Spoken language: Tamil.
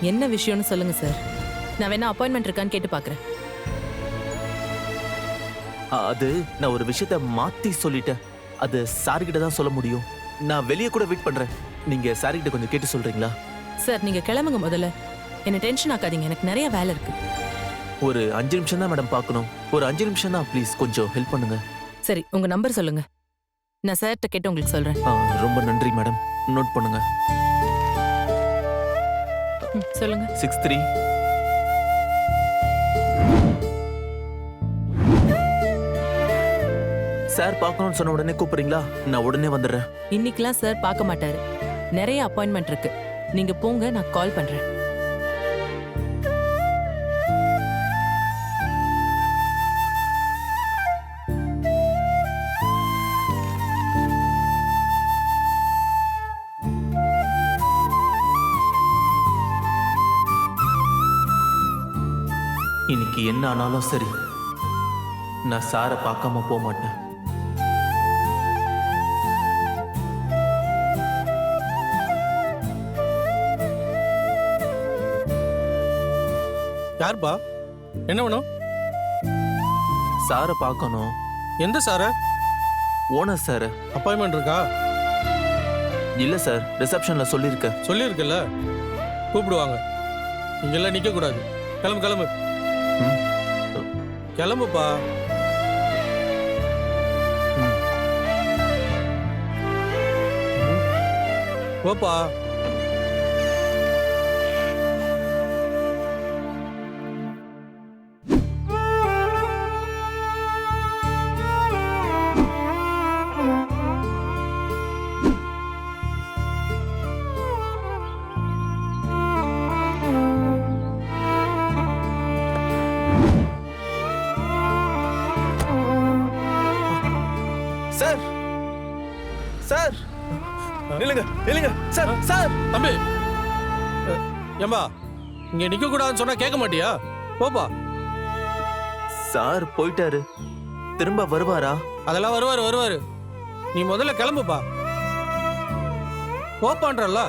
என்ன விஷயம்னு சொல்லுங்க சார். நான் வேணா அப்பாயின்மெண்ட் இருக்கான்னு கேட்டு பார்க்கறேன். அது நான் ஒரு விஷயத்த மாத்தி சொல்லிட்டேன். அது சார் கிட்ட தான் சொல்ல முடியும். நான் வெளியே கூட வெயிட் பண்றேன். நீங்க சார் கிட்ட கொஞ்சம் கேட்டு சொல்றீங்களா? சார் நீங்க கிளம்புங்க முதல்ல. என்ன டென்ஷன் ஆக்காதீங்க, எனக்கு நிறைய வேலை இருக்கு. ஒரு 5 நிமிஷம் தான் மேடம் பார்க்கணும். ஒரு 5 நிமிஷம் தான், ப்ளீஸ் கொஞ்சம் ஹெல்ப் பண்ணுங்க. சரி, உங்க நம்பர் சொல்லுங்க. நான் சார்கிட்ட கேட்டு உங்களுக்கு சொல்றேன். ரொம்ப நன்றி மேடம். நோட் பண்ணுங்க. சொல்லுங்க. 63. சார் பார்க்கணும்னு சொன்ன உடனே கூப்பிடுறீங்களா? நான் உடனே வந்துடுறேன். இன்னைக்கெல்லாம் சார் பார்க்க மாட்டாரு. நிறைய அப்பாயின்மெண்ட் இருக்கு. நீங்க போங்க, நான் கால் பண்றேன். இன்னைக்கு என்ன ஆனாலும் சரி, நான் சாரை பார்க்காம போக மாட்டேன். யாருப்பா? என்ன வேணும்? சாரை பார்க்கணும். எந்த சார? Owner sir. அப்பாயின்மெண்ட் இருக்கா? இல்ல சார், ரிசப்ஷன்ல சொல்லியிருக்கேன். சொல்லியிருக்கல, கூப்பிடுவாங்க. இங்கெல்லாம் நிக்க கூடாது. கிளம்பு கிளம்பு. கிளம்புப்பா. போப்பா. சார் சார் நில்லுங்க நில்லுங்க சார் சார். தம்பி, ஏம்பா இங்க நிக்க கூடாதுன்னு சொன்னா கேட்க மாட்டியா? போப்பா. சார் போயிட்டாரு. திரும்ப வருவாரா? அதெல்லாம் வருவாரு வருவாரு. நீ முதல்ல கிளம்புப்பா. போப்பான்றல்ல.